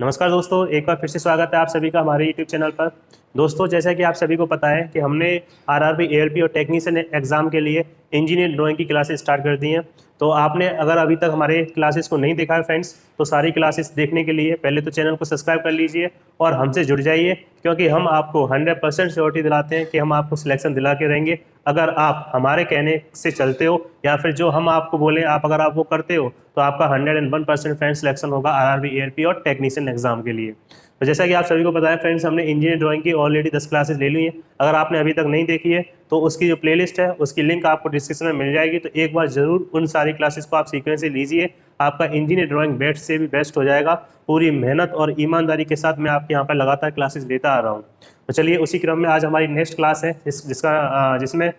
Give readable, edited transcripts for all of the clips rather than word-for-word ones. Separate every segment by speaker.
Speaker 1: नमस्कार दोस्तों, एक बार फिर से स्वागत है आप सभी का हमारे YouTube चैनल पर। दोस्तों, जैसा कि आप सभी को पता है कि हमने आरआरबी, एएलपी और टेक्नीशियन एग्जाम के लिए इंजीनियर ड्राइंग की क्लासेस स्टार्ट कर दी हैं। तो आपने अगर अभी तक हमारे क्लासेस को नहीं देखा है फ्रेंड्स, तो सारी क्लासेस देखने के लिए पहले तो चैनल को सब्सक्राइब कर लीजिए और हमसे जुड़ जाइए, क्योंकि हम आपको 100% श्योरिटी दिलाते हैं कि हम आपको सिलेक्शन दिला के रहेंगे अगर आप हमारे कहने से चलते हो, या फिर जो हम आपको बोले आप अगर आप वो करते हो तो आपका 101% फ्रेंड्स सिलेक्शन होगा आरआरबी, एएलपी और टेक्नीशियन एग्जाम के लिए। तो जैसा कि आप सभी को पता है फ्रेंड्स, हमने इंजीनियर ड्राइंग की ऑलरेडी 10 क्लासेस ले ली हैं। अगर आपने अभी तक नहीं देखी है तो उसकी जो प्लेलिस्ट है उसकी लिंक आपको डिस्क्रिप्शन में मिल जाएगी, तो एक बार जरूर उन सारी क्लासेस को आप सीक्वेंस से लीजिए। आपका इंजीनियर ड्राइंग बेस्ट से भी बेस्ट हो जाएगा। पूरी मेहनत और ईमानदारी के साथ मैं आपके यहाँ पर लगातार क्लासेस लेता आ रहा हूँ। तो चलिए, उसी क्रम में आज हमारी नेक्स्ट क्लास है जिसमें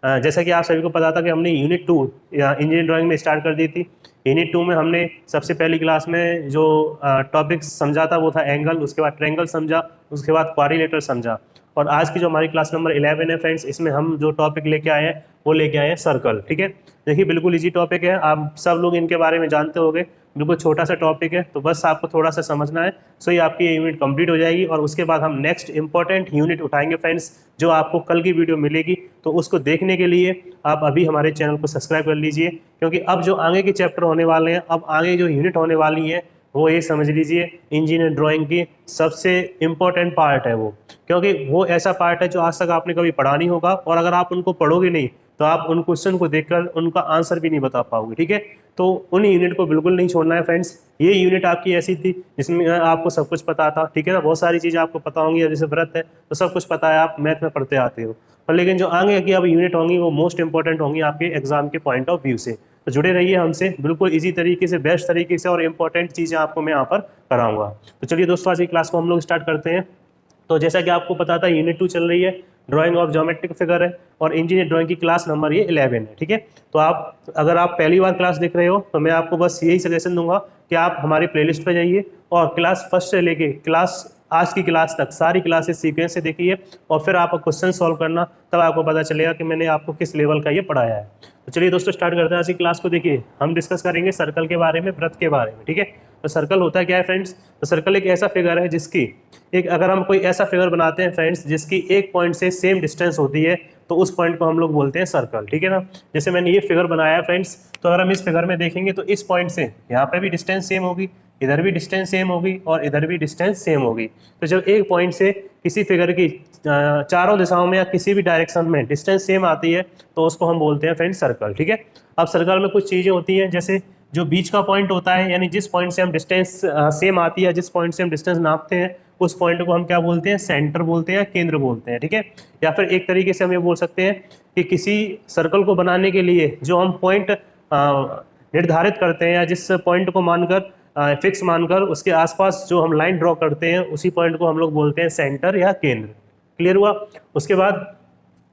Speaker 1: जैसा कि आप सभी को पता था कि हमने यूनिट 2 इंजीनियर ड्राइंग में स्टार्ट कर दी थी। यूनिट 2 में हमने सबसे पहली क्लास में जो टॉपिक समझा था वो था एंगल, उसके बाद ट्रायंगल समझा, उसके बाद क्वाड्रिलेटरल समझा। और आज की जो हमारी क्लास नंबर 11 है फ्रेंड्स, इसमें हम जो टॉपिक लेके आए हैं वो लेके आए हैं सर्कल। ठीक है, देखिए बिल्कुल इजी टॉपिक है, आप सब लोग इनके बारे में जानते होंगे। बिल्कुल छोटा सा टॉपिक है, तो बस आपको थोड़ा सा समझना है, सो ही आपकी ये यूनिट कंप्लीट हो जाएगी। और उसके बाद हम नेक्स्ट इंपॉर्टेंट यूनिट उठाएंगे फ्रेंड्स, जो आपको कल की वीडियो मिलेगी। तो उसको देखने के लिए आप अभी हमारे चैनल को सब्सक्राइब कर लीजिए, क्योंकि अब जो आगे के चैप्टर होने वाले हैं, अब आगे जो यूनिट होने वाली है वो ये समझ लीजिए इंजीनियर ड्राइंग की सबसे इम्पोर्टेंट पार्ट है वो, क्योंकि वो ऐसा पार्ट है जो आज तक आपने कभी पढ़ा नहीं होगा, और अगर आप उनको पढ़ोगे नहीं तो आप उन क्वेश्चन को देखकर उनका आंसर भी नहीं बता पाओगे। ठीक है, तो उन यूनिट को बिल्कुल नहीं छोड़ना है फ्रेंड्स। ये यूनिट आपकी ऐसी थी जिसमें आपको सब कुछ पता था, ठीक है ना, बहुत सारी चीज़ें आपको पता होंगी। जैसे व्रत है तो सब कुछ पता है, आप मैथ में पढ़ते आते हो। और लेकिन जो आगे की अब यूनिट होंगी वो मोस्ट इंपॉर्टेंट होंगी आपके एग्जाम के पॉइंट ऑफ व्यू से। तो जुड़े रहिए हमसे, बिल्कुल इजी तरीके से, बेस्ट तरीके से, और इंपॉर्टेंट चीज़ें आपको मैं यहाँ पर कराऊंगा। तो चलिए दोस्तों, आज की क्लास को हम लोग स्टार्ट करते हैं। तो जैसा कि आपको पता था यूनिट 2 चल रही है, ड्राइंग ऑफ ज्योमेट्रिक फिगर है, और इंजीनियर ड्राइंग की क्लास नंबर ये 11 है। ठीक है, तो अगर आप पहली बार क्लास देख रहे हो तो मैं आपको बस यही सजेशन दूंगा कि आप हमारी प्लेलिस्ट पर जाइए और क्लास फर्स्ट से लेके क्लास आज की क्लास तक सारी क्लासेस सीक्वेंस से देखिए, और फिर आप क्वेश्चन सॉल्व करना, तब आपको पता चलेगा कि मैंने आपको किस लेवल का ये पढ़ाया है। तो चलिए दोस्तों, स्टार्ट करते हैं आज की क्लास को। देखिए, हम डिस्कस करेंगे सर्कल के बारे में, वृत्त के बारे में। ठीक है, तो सर्कल होता है क्या है फ्रेंड्स? तो सर्कल एक ऐसा फिगर है जिसकी अगर हम कोई ऐसा फिगर बनाते हैं फ्रेंड्स जिसकी एक पॉइंट से सेम डिस्टेंस होती है, तो उस पॉइंट को हम लोग बोलते हैं सर्कल। ठीक है ना, जैसे मैंने ये फिगर बनाया है फ्रेंड्स, तो अगर हम इस फिगर में देखेंगे तो इस पॉइंट से यहाँ पे भी डिस्टेंस सेम होगी, इधर भी डिस्टेंस सेम होगी, और इधर भी डिस्टेंस सेम होगी। तो जब एक पॉइंट से किसी फिगर की चारों दिशाओं में या किसी भी डायरेक्शन में डिस्टेंस सेम आती है तो उसको हम बोलते हैं फ्रेंड्स सर्कल। ठीक है, अब सर्कल में कुछ चीज़ें होती हैं, जैसे जो बीच का पॉइंट होता है, यानी जिस पॉइंट से हम डिस्टेंस सेम आती है, जिस पॉइंट से हम डिस्टेंस नापते हैं, उस पॉइंट को हम क्या बोलते हैं? सेंटर बोलते हैं या केंद्र बोलते हैं। ठीक है, या फिर एक तरीके से हम ये बोल सकते हैं कि किसी सर्कल को बनाने के लिए जो हम पॉइंट निर्धारित करते हैं, या जिस पॉइंट को मानकर फिक्स मानकर उसके आसपास जो हम लाइन ड्रॉ करते हैं, उसी पॉइंट को हम लोग बोलते हैं सेंटर या केंद्र। क्लियर हुआ? उसके बाद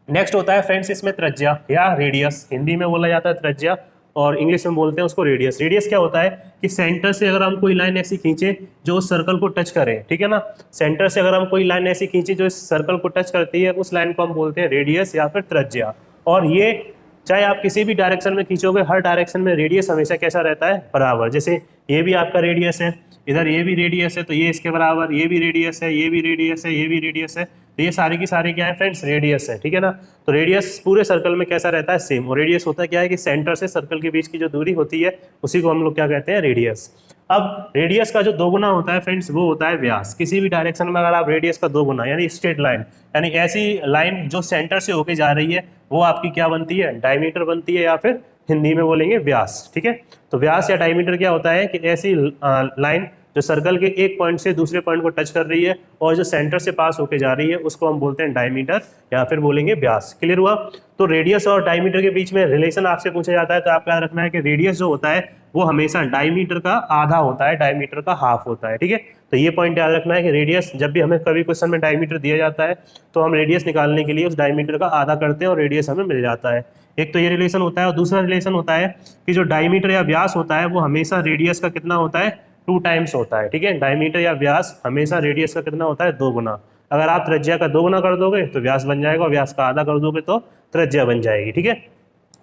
Speaker 1: नेक्स्ट होता है फ्रेंड्स इसमें त्रिज्या या रेडियस। हिंदी में बोला जाता है त्रिज्या, और इंग्लिश में बोलते हैं उसको रेडियस। रेडियस क्या होता है कि सेंटर से अगर हम कोई लाइन ऐसी खींचे जो उस सर्कल को टच करे, ठीक है ना, सेंटर से अगर हम कोई लाइन ऐसी खींचे जो इस सर्कल को टच करती है, उस लाइन को हम बोलते हैं रेडियस या फिर त्रिज्या। और ये चाहे आप किसी भी डायरेक्शन में खींचोगे, हर डायरेक्शन में रेडियस हमेशा कैसा रहता है? बराबर। जैसे ये भी आपका रेडियस है, इधर ये भी रेडियस है, तो ये इसके बराबर, ये भी रेडियस है, ये भी रेडियस है, ये भी रेडियस है, तो ये सारी की सारी क्या है फ्रेंड्स? रेडियस है। ठीक है ना, तो रेडियस पूरे सर्कल में कैसा रहता है? सेम। और रेडियस होता क्या है कि सेंटर से सर्कल के बीच की जो दूरी होती है उसी को हम लोग क्या कहते हैं? रेडियस। अब रेडियस का जो दोगुना होता है फ्रेंड्स, वो होता है व्यास। किसी भी डायरेक्शन में अगर आप रेडियस का दोगुना, यानी स्ट्रेट लाइन, यानी ऐसी लाइन जो सेंटर से होके जा रही है, वो आपकी क्या बनती है? डायमीटर बनती है, या फिर हिंदी में बोलेंगे व्यास। ठीक है, तो व्यास या डायमीटर क्या होता है कि ऐसी लाइन जो सर्कल के एक पॉइंट से दूसरे पॉइंट को टच कर रही है और जो सेंटर से पास होके जा रही है, उसको हम बोलते हैं डायमीटर या फिर बोलेंगे व्यास। क्लियर हुआ? तो रेडियस और डायमीटर के बीच में रिलेशन आपसे पूछा जाता है, तो आपको याद रखना है कि रेडियस जो होता है वो हमेशा डायमीटर का आधा होता है, डायमीटर का हाफ होता है। ठीक है, तो ये पॉइंट याद रखना है कि रेडियस, जब भी हमें कभी क्वेश्चन में डायमीटर दिया जाता है तो हम रेडियस निकालने के लिए उस डायमीटर का आधा करते हैं और रेडियस हमें मिल जाता है। एक तो ये रिलेशन होता है, और दूसरा रिलेशन होता है कि जो डायमीटर या व्यास होता है वो हमेशा रेडियस का कितना होता है? 2 टाइम्स होता है। ठीक है, डायमीटर या व्यास हमेशा रेडियस का कितना होता है? 2 गुना। अगर आप त्रिज्या का 2 गुना कर दोगे तो व्यास बन जाएगा, और व्यास का आधा कर दोगे तो त्रिज्या बन जाएगी। ठीक है,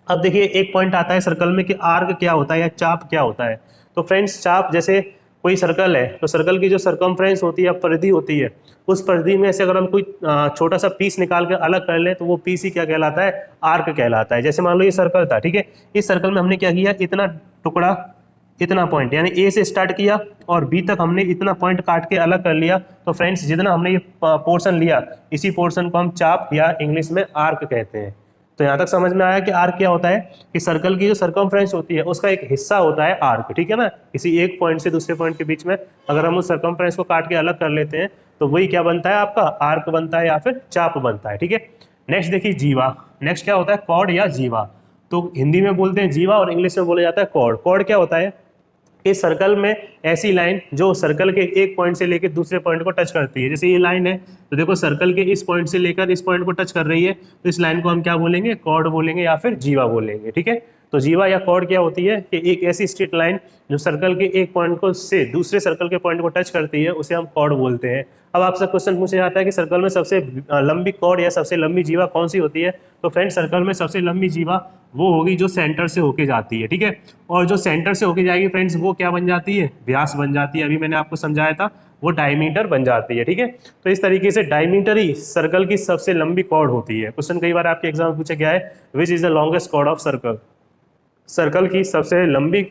Speaker 1: अब देखिए एक पॉइंट आता है सर्कल में कि आर्क क्या होता है या चाप क्या होता है। तो फ्रेंड्स, चाप जैसे कोई सर्कल है तो सर्कल की जो सरकमफ्रेंस होती है, परिधि होती है, उस परिधि में से अगर हम कोई छोटा सा पीस निकाल कर अलग कर लें तो वो पीस ही क्या कहलाता है, आर्क कहलाता है। जैसे मान लो ये सर्कल था, ठीक है, इस सर्कल में हमने क्या किया, इतना टुकड़ा, इतना पॉइंट, यानी ए से स्टार्ट किया और बी तक हमने इतना पॉइंट काट के अलग कर लिया। तो फ्रेंड्स जितना हमने ये पोर्शन लिया, इसी पोर्शन को हम चाप या इंग्लिश में आर्क कहते हैं। तो यहाँ तक समझ में आया कि आर्क क्या होता है, कि सर्कल की जो सर्कमफ्रेंस होती है उसका एक हिस्सा होता है आर्क, ठीक है ना। किसी एक पॉइंट से दूसरे पॉइंट के बीच में अगर हम उस सर्कमफ्रेंस को काट के अलग कर लेते हैं तो वही क्या बनता है, आपका आर्क बनता है या फिर चाप बनता है, ठीक है। नेक्स्ट देखिए जीवा। नेक्स्ट क्या होता है, कॉर्ड या जीवा। तो हिंदी में बोलते हैं जीवा और इंग्लिश में बोला जाता है कॉर्ड। कॉर्ड क्या होता है, इस सर्कल में ऐसी लाइन जो सर्कल के एक पॉइंट से लेकर दूसरे पॉइंट को टच करती है। जैसे ये लाइन है तो देखो सर्कल के इस पॉइंट से लेकर इस पॉइंट को टच कर रही है, तो इस लाइन को हम क्या बोलेंगे, कॉर्ड बोलेंगे या फिर जीवा बोलेंगे, ठीक है। तो जीवा या कॉर्ड क्या होती है कि एक ऐसी स्ट्रेट लाइन जो सर्कल के एक पॉइंट को से दूसरे सर्कल के पॉइंट को टच करती है, उसे हम कॉर्ड बोलते हैं। अब आपसे क्वेश्चन पूछा जाता है कि सर्कल में सबसे लंबी कॉर्ड या सबसे लंबी जीवा कौन सी होती है, तो फ्रेंड सर्कल में सबसे लंबी जीवा वो होगी जो सेंटर से होके जाती है, ठीक है। और जो सेंटर से होके जाएगी फ्रेंड्स वो क्या बन जाती है, व्यास बन जाती है। अभी मैंने आपको समझाया था, वो डायमीटर बन जाती है, ठीक है। तो इस तरीके से डायमीटर ही सर्कल की सबसे लंबी कॉर्ड होती है। क्वेश्चन कई बार आपके एग्जाम में पूछा गया है, which is the longest chord of circle. Circle की सबसे लंबी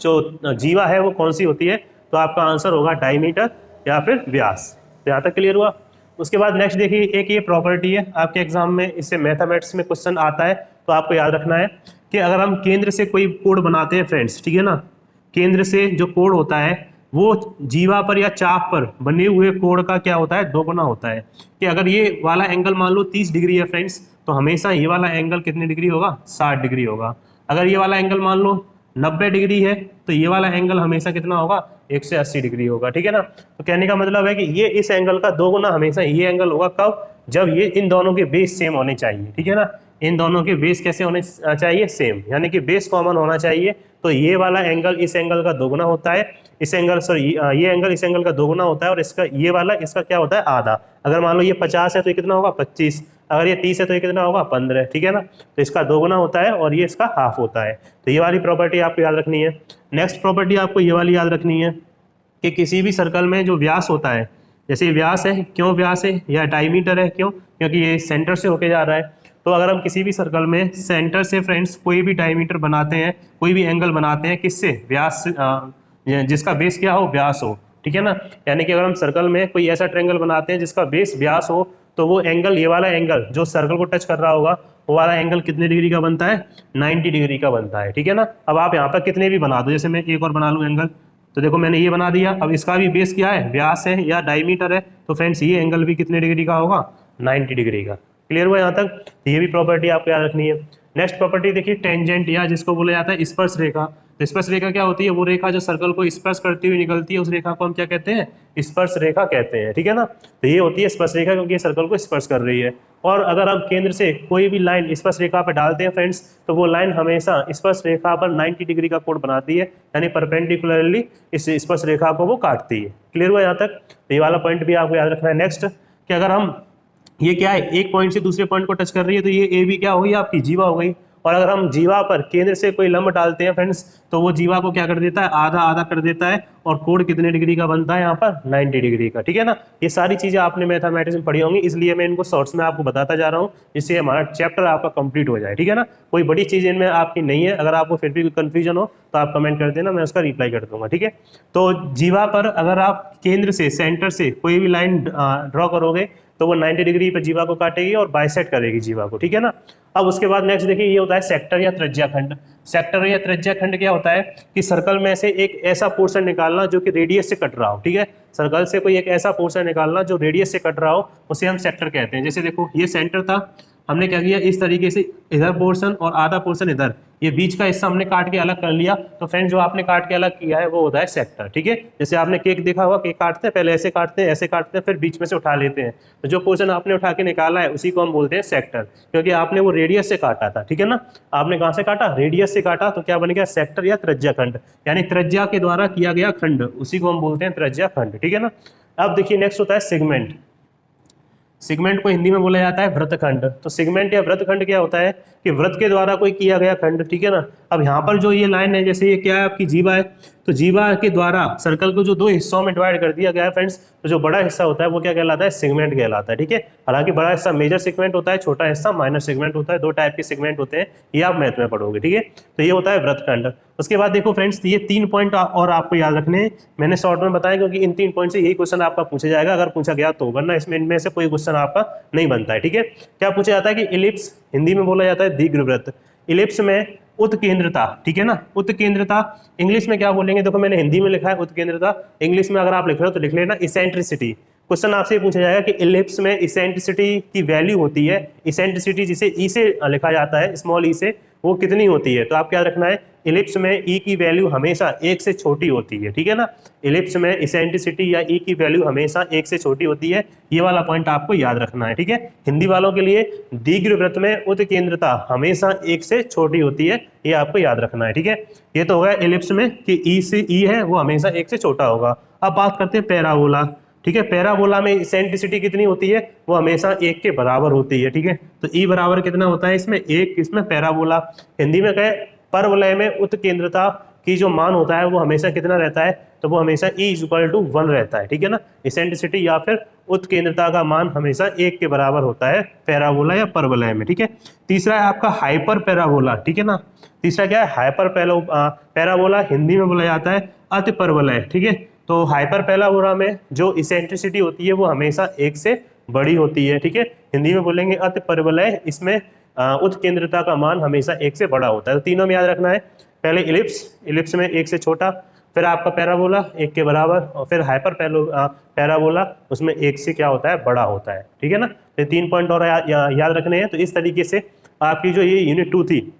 Speaker 1: जो जीवा है वो कौन सी होती है, तो आपका आंसर होगा डायमीटर या फिर व्यास। तो यहाँ तक क्लियर हुआ। उसके बाद नेक्स्ट देखिए, एक ये प्रॉपर्टी है आपके एग्जाम में, इससे मैथमेटिक्स में क्वेश्चन आता है, तो आपको याद रखना है कि अगर हम केंद्र से कोई कोण बनाते हैं फ्रेंड्स, ठीक है ना, केंद्र से जो कोण होता है वो जीवा पर या चाप पर बने हुए कोण का क्या होता है, दोगुना होता है। कि अगर ये वाला एंगल मान लो 30 डिग्री है फ्रेंड्स, तो हमेशा ये वाला एंगल कितने डिग्री होगा, 60 डिग्री होगा। अगर ये वाला एंगल मान लो 90 डिग्री है तो ये वाला एंगल हमेशा कितना होगा, 180 डिग्री होगा, ठीक है ना। तो कहने का मतलब है कि ये इस एंगल का दोगुना हमेशा ये एंगल होगा, कब, जब ये इन दोनों के बेस सेम होने चाहिए, ठीक है ना। इन दोनों के बेस कैसे होने चाहिए, सेम, यानी कि बेस कॉमन होना चाहिए। तो ये वाला एंगल इस एंगल का दोगुना होता है, इस एंगल सॉरी ये एंगल इस एंगल का दोगुना होता है, और इसका ये वाला इसका क्या होता है, आधा। अगर मान लो ये 50 है तो ये कितना होगा, 25। अगर ये 30 है तो ये कितना होगा, 15, ठीक है ना। तो इसका दोगुना होता है और ये इसका हाफ होता है। तो ये वाली प्रॉपर्टी आपको याद रखनी है। नेक्स्ट प्रॉपर्टी आपको ये वाली याद रखनी है कि किसी भी सर्कल में जो व्यास होता है, जैसे व्यास है, क्यों व्यास है या डायमीटर है, क्यों, क्योंकि ये सेंटर से होके जा रहा है। तो अगर हम किसी भी सर्कल में सेंटर से फ्रेंड्स कोई भी डायमीटर बनाते हैं, कोई भी एंगल बनाते हैं, किससे, व्यास जिसका बेस क्या हो, व्यास हो, ठीक है ना। यानी कि अगर हम सर्कल में कोई ऐसा ट्रायंगल बनाते हैं जिसका बेस व्यास हो, तो वो एंगल, ये वाला एंगल जो सर्कल को टच कर रहा होगा, वो वाला एंगल कितने डिग्री का बनता है, 90 डिग्री का बनता है, ठीक है ना। अब आप यहाँ पर कितने भी बना दो, जैसे मैं एक और बना लूँ एंगल, तो देखो मैंने ये बना दिया। अब इसका भी बेस क्या है, व्यास है या डायमीटर है, तो फ्रेंड्स ये एंगल भी कितने डिग्री का होगा, 90 डिग्री का। क्लियर हुआ यहाँ तक। तो ये भी प्रॉपर्टी आपको याद रखनी है। नेक्स्ट प्रॉपर्टी देखिए, टेंजेंट या जिसको बोला जाता है स्पर्श रेखा। तो स्पर्श रेखा क्या होती है, वो रेखा जो सर्कल को स्पर्श करती हुई निकलती है, उस रेखा को हम क्या कहते हैं, स्पर्श रेखा कहते हैं, ठीक है ना। तो ये होती है स्पर्श रेखा, क्योंकि ये सर्कल को स्पर्श कर रही है। और अगर हम केंद्र से कोई भी लाइन स्पर्श रेखा पर डालते हैं फ्रेंड्स, तो वो लाइन हमेशा स्पर्श रेखा पर 90 डिग्री का कोण बनाती है, यानी परपेंडिकुलरली इस स्पर्श रेखा को वो काटती है। क्लियर हुआ यहाँ तक। तो ये वाला पॉइंट भी आपको याद रखना है। नेक्स्ट कि अगर हम, ये क्या है, एक पॉइंट से दूसरे पॉइंट को टच कर रही है, तो ये ए बी क्या होगी, आपकी जीवा हो गई। और अगर हम जीवा पर केंद्र से कोई लंब डालते हैं फ्रेंड्स, तो वो जीवा को क्या कर देता है, आधा आधा कर देता है, और कोण कितने डिग्री का बनता है यहाँ पर, 90 डिग्री का, ठीक है ना। ये सारी चीजें आपने मैथमेटिक्स में पढ़ी होंगी, इसलिए मैं इनको शॉर्ट्स में आपको बताता जा रहा हूँ, जिससे हमारा चैप्टर आपका कंप्लीट हो जाए, ठीक है ना। कोई बड़ी चीज इनमें आपकी नहीं है। अगर आपको फिर भी कोई कंफ्यूजन हो तो आप कमेंट कर देना, मैं उसका रिप्लाई कर दूंगा, ठीक है। तो जीवा पर अगर आप केंद्र से, सेंटर से कोई भी लाइन ड्रॉ करोगे, तो वो 90 डिग्री पर जीवा को काटेगी और बाइसेक्ट करेगी जीवा को, ठीक है ना। अब उसके बाद नेक्स्ट देखिए, ये होता है सेक्टर या त्रिज्याखंड। सेक्टर या त्रिज्याखंड क्या होता है कि सर्कल में से एक ऐसा पोर्शन निकालना जो कि रेडियस से कट रहा हो, ठीक है। सर्कल से कोई एक ऐसा पोर्शन निकालना जो रेडियस से कट रहा हो, उसे हम सेक्टर कहते हैं। जैसे देखो ये सेंटर था, हमने क्या किया, इस तरीके से इधर पोर्शन और आधा पोर्शन इधर, ये बीच का हिस्सा हमने काट के अलग कर लिया। तो फ्रेंड्स जो आपने काट के अलग किया है वो होता है सेक्टर, ठीक है। जैसे आपने केक देखा होगा, केक काटते हैं, पहले ऐसे काटते हैं, ऐसे काटते हैं, फिर बीच में से उठा लेते हैं। तो जो पोर्शन आपने उठा के निकाला है उसी को हम बोलते हैं सेक्टर, क्योंकि आपने वो रेडियस से काटा था, ठीक है ना। आपने कहाँ से काटा, रेडियस से काटा, तो क्या बन गया, सेक्टर या त्रिज्याखंड, यानी त्रिज्या के द्वारा किया गया खंड, उसी को हम बोलते हैं त्रिज्याखंड, ठीक है ना। अब देखिए नेक्स्ट होता है सेगमेंट। सेगमेंट को हिंदी में बोला जाता है वृत्तखंड। तो सेगमेंट या वृत्तखंड क्या होता है कि वृत्त के द्वारा कोई किया गया खंड, ठीक है ना। अब यहाँ पर जो ये लाइन है, जैसे ये क्या है आपकी जीवा है, तो जीवा के द्वारा सर्कल को जो दो हिस्सों में डिवाइड कर दिया गया है फ्रेंड्स, तो जो बड़ा हिस्सा होता है वो क्या कहलाता है, सेगमेंट कहलाता है। ठीक है, हालांकि बड़ा हिस्सा मेजर सेगमेंट होता है, छोटा हिस्सा माइनर सेगमेंट होता है, दो टाइप के सेगमेंट होते हैं, ये आप मैथ में पढ़ोगे। ठीक है, तो ये होता है वृत्तखंड। उसके बाद देखो फ्रेंड्स, ये 3 पॉइंट और आपको याद रखने हैं, मैंने शॉर्ट में बताया क्योंकि इन 3 पॉइंट से यही क्वेश्चन आपका पूछा जाएगा, अगर पूछा गया तो, वरना इसमें इनमें से कोई क्वेश्चन आपका नहीं बनता है। ठीक है, क्या पूछा जाता है कि इलिप्स हिंदी में बोला जाता है दीर्घवृत्त, इलिप्स में उत्केंद्रता। ठीक है ना, उत्केंद्रता इंग्लिश में क्या बोलेंगे, देखो मैंने हिंदी में लिखा है उत्केंद्रता, इंग्लिश में अगर आप लिख रहे हो तो लिख लेना इसेंट्रिसिटी। क्वेश्चन आपसे पूछा जाएगा कि इलिप्स में इसेंट्रिसिटी की वैल्यू होती है, इसेंट्रिसिटी जिसे ई से लिखा जाता है, स्मॉल ई से, वो कितनी होती है, तो आप क्या रखना है, इलिप्स में ई की वैल्यू हमेशा 1 से छोटी होती है। ठीक है ना, इलिप्स में इसेंट्रिसिटी या ई की वैल्यू हमेशा 1 से छोटी होती है, ये वाला पॉइंट आपको याद रखना है। ठीक है, हिंदी वालों के लिए दीर्घवृत्त में उत्केंद्रता हमेशा 1 से छोटी होती है, ये आपको याद रखना है। ठीक है, ये तो होगा इलिप्स में कि ई से ई है वो हमेशा 1 से छोटा होगा। अब बात करते हैं पैराबोला। ठीक है, पैराबोला में इसेंट्रिसिटी कितनी होती है, वो हमेशा 1 के बराबर होती है। ठीक है, तो ई बराबर कितना होता है इसमें, 1, इसमें पैराबोला। हिंदी में कहे परवलय में उत्केंद्रता की जो मान होता है वो हमेशा कितना रहता है, तो वो हमेशा E = 1 रहता है। ठीक है ना, इसेंट्रिसिटी या फिर उत्केंद्रता का मान हमेशा 1 के बराबर होता है पैराबोला या परवलय में। ठीक है, तीसरा है आपका हाइपर पैराबोला। ठीक है ना, तीसरा क्या है, हाइपर पैराबोला, हिंदी में बोला जाता है अति परवलय। ठीक है, तो हाइपर पैराबोला में जो इसेंट्रिसिटी होती है वो हमेशा 1 से बड़ी होती है। ठीक है, हिंदी में बोलेंगे अति परवलय, इसमें उत्केंद्रता का मान हमेशा 1 से बड़ा होता है। तो तीनों में याद रखना है, पहले इलिप्स में 1 से छोटा, फिर आपका पैराबोला 1 के बराबर, और फिर हाइपर पैराबोला उसमें 1 से क्या होता है, बड़ा होता है। ठीक है ना, तो 3 पॉइंट और याद रखने हैं। तो इस तरीके से आपकी जो ये यूनिट 2 थी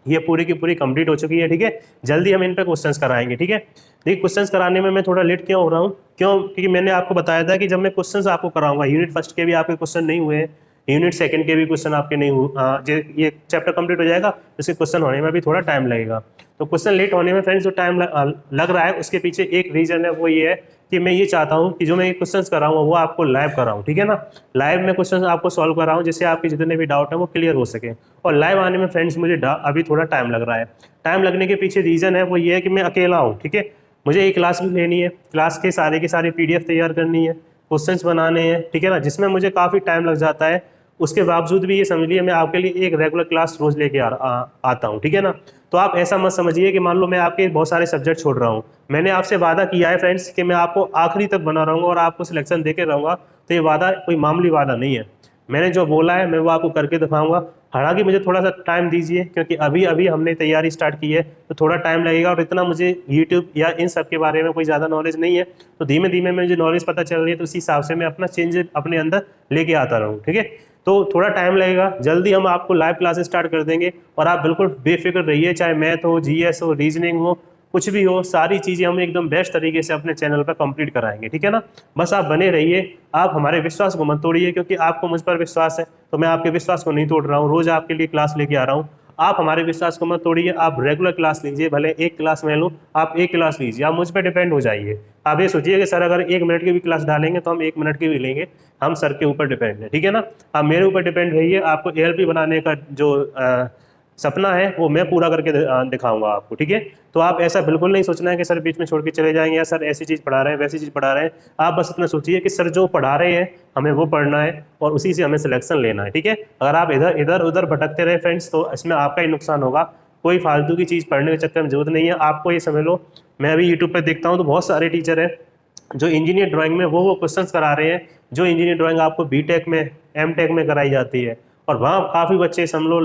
Speaker 1: ये पूरी की पूरी कंप्लीट हो चुकी है। ठीक है, जल्दी हम इन पे क्वेश्चंस कराएंगे। ठीक है, देखिए क्वेश्चंस कराने में मैं थोड़ा लेट क्यों हो रहा हूँ, क्योंकि मैंने आपको बताया था कि जब मैं क्वेश्चंस आपको कराऊंगा, यूनिट 1 के भी आपके क्वेश्चन नहीं हुए, यूनिट 2 के भी क्वेश्चन आपके नहीं हुए, ये चैप्टर कंप्लीट हो जाएगा तो इसके क्वेश्चन होने में भी थोड़ा टाइम लगेगा। तो क्वेश्चन लेट होने में फ्रेंड्स जो टाइम लग रहा है उसके पीछे एक रीजन है, वो ये है कि मैं ये चाहता हूँ कि जो मैं ये क्वेश्चंस कराऊंगा वो आपको लाइव कराऊँ। ठीक है ना, लाइव में क्वेश्चंस आपको सॉल्व कराऊँ जिससे आपके जितने भी डाउट है वो क्लियर हो सके। और लाइव आने में फ्रेंड्स मुझे अभी थोड़ा टाइम लग रहा है। टाइम लगने के पीछे रीजन है वो ये है कि मैं अकेला हूँ। ठीक है, मुझे एक क्लास भी लेनी है, क्लास के सारे PDF तैयार करनी है, क्वेश्चंस बनाने हैं। ठीक है ना, जिसमें मुझे काफ़ी टाइम लग जाता है। उसके बावजूद भी ये समझ लिए मैं आपके लिए एक रेगुलर क्लास रोज लेके आता हूँ। ठीक है ना, तो आप ऐसा मत समझिए कि मान लो मैं आपके बहुत सारे सब्जेक्ट छोड़ रहा हूँ। मैंने आपसे वादा किया है फ्रेंड्स कि मैं आपको आखिरी तक बना रहूँगा और आपको सिलेक्शन देके रहूँगा। तो ये वादा कोई मामूली वादा नहीं है, मैंने जो बोला है मैं वो आपको करके दिखाऊंगा। हालांकि मुझे थोड़ा सा टाइम दीजिए क्योंकि अभी अभी हमने तैयारी स्टार्ट की है, तो थोड़ा टाइम लगेगा और इतना मुझे यूट्यूब या इन सब के बारे में कोई ज़्यादा नॉलेज नहीं है। तो धीमे धीमे मुझे नॉलेज पता चल रही है, तो उसी हिसाब से मैं अपना चेंज अपने अंदर लेके आता रहूँ। ठीक है, तो थोड़ा टाइम लगेगा, जल्दी हम आपको लाइव क्लासेस स्टार्ट कर देंगे और आप बिल्कुल बेफिक्र रहिए, चाहे मैथ हो, GS हो, रीजनिंग हो, कुछ भी हो, सारी चीज़ें हम एकदम बेस्ट तरीके से अपने चैनल पर कंप्लीट कराएंगे। ठीक है ना, बस आप बने रहिए, आप हमारे विश्वास को मत तोड़िए, क्योंकि आपको मुझ पर विश्वास है तो मैं आपके विश्वास को नहीं तोड़ रहा हूँ, रोज़ आपके लिए क्लास लेके आ रहा हूँ। आप हमारे विश्वास को मत तोड़िए, आप रेगुलर क्लास लीजिए, भले एक क्लास मैं लूँ, आप एक क्लास लीजिए, आप मुझ पर डिपेंड हो जाइए। आप ये सोचिए कि सर अगर 1 मिनट की भी क्लास डालेंगे तो हम 1 मिनट की भी लेंगे, हम सर के ऊपर डिपेंड है। ठीक है ना, आप मेरे ऊपर डिपेंड रहिए, आपको ALP बनाने का जो सपना है वो मैं पूरा करके दिखाऊंगा आपको। ठीक है, तो आप ऐसा बिल्कुल नहीं सोचना है कि सर बीच में छोड़ के चले जाएंगे या सर ऐसी चीज़ पढ़ा रहे हैं वैसी चीज़ पढ़ा रहे हैं। आप बस इतना सोचिए कि सर जो पढ़ा रहे हैं हमें वो पढ़ना है और उसी से हमें सिलेक्शन लेना है। ठीक है, अगर आप इधर उधर भटकते रहे फ्रेंड्स तो इसमें आपका ही नुकसान होगा। कोई फालतू की चीज़ पढ़ने के चक्कर में जरूरत नहीं है। आपको ये समझ लो, मैं अभी यूट्यूब पर देखता हूँ तो बहुत सारे टीचर हैं जो इंजीनियर ड्राइंग में वो क्वेश्चंस करा रहे हैं जो इंजीनियर ड्राइंग आपको BTech में, MTech में कराई जाती है, और वहाँ काफ़ी बच्चे समझ लो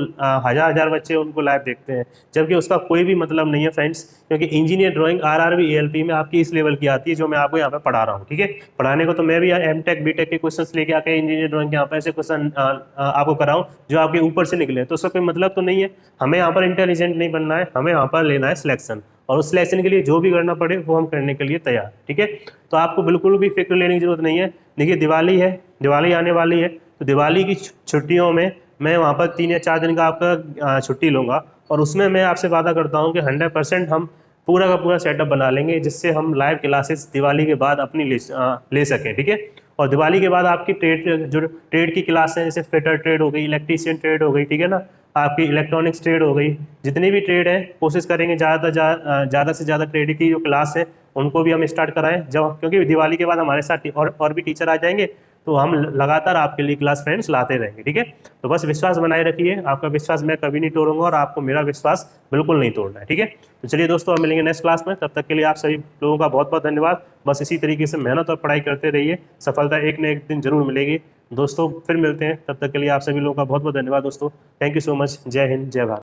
Speaker 1: हज़ार बच्चे उनको लाइव देखते हैं, जबकि उसका कोई भी मतलब नहीं है फ्रेंड्स, क्योंकि इंजीनियर ड्राइंग RRB ALP में आपकी इस लेवल की आती है जो मैं आपको यहाँ पे पढ़ा रहा हूँ। ठीक है, पढ़ाने को तो मैं भी MTech BTech के क्वेश्चंस लेके आके इंजीनियर ड्राइंग के यहाँ पे ऐसे क्वेश्चन आपको कराऊँ जो आपके ऊपर से निकले, तो उसका कोई मतलब तो नहीं है। हमें यहाँ पर इंटेलिजेंट नहीं बनना है, हमें यहाँ पर लेना है सिलेक्शन, और उस सिलेक्शन के लिए जो भी करना पड़े वो हम करने के लिए तैयार। ठीक है, तो आपको बिल्कुल भी फिक्र लेने की जरूरत नहीं है। देखिए दिवाली है, दिवाली आने वाली है, तो दिवाली की छुट्टियों में मैं वहाँ पर 3 या 4 दिन का आपका छुट्टी लूँगा, और उसमें मैं आपसे वादा करता हूँ कि 100% हम पूरा का पूरा सेटअप बना लेंगे जिससे हम लाइव क्लासेस दिवाली के बाद अपनी ले सकें। ठीक है, और दिवाली के बाद आपकी ट्रेड की क्लास है, जैसे फिटर ट्रेड हो गई, इलेक्ट्रीशियन ट्रेड हो गई, ठीक है ना, आपकी इलेक्ट्रॉनिक्स ट्रेड हो गई, जितनी भी ट्रेड है कोशिश करेंगे ज़्यादा से ज़्यादा ट्रेड की जो क्लास है उनको भी हम स्टार्ट कराएं, जब क्योंकि दिवाली के बाद हमारे साथ और भी टीचर आ जाएंगे, तो हम लगातार आपके लिए क्लास फ्रेंड्स लाते रहेंगे। ठीक है, तो बस विश्वास बनाए रखिए, आपका विश्वास मैं कभी नहीं तोड़ूंगा और आपको मेरा विश्वास बिल्कुल नहीं तोड़ना है। ठीक है, तो चलिए दोस्तों, हम मिलेंगे नेक्स्ट क्लास में, तब तक के लिए आप सभी लोगों का बहुत बहुत धन्यवाद। बस इसी तरीके से मेहनत और पढ़ाई करते रहिए, सफलता एक न एक दिन जरूर मिलेगी दोस्तों। फिर मिलते हैं, तब तक के लिए आप सभी लोगों का बहुत बहुत धन्यवाद दोस्तों। Thank you so much. जय हिंद, जय भारत।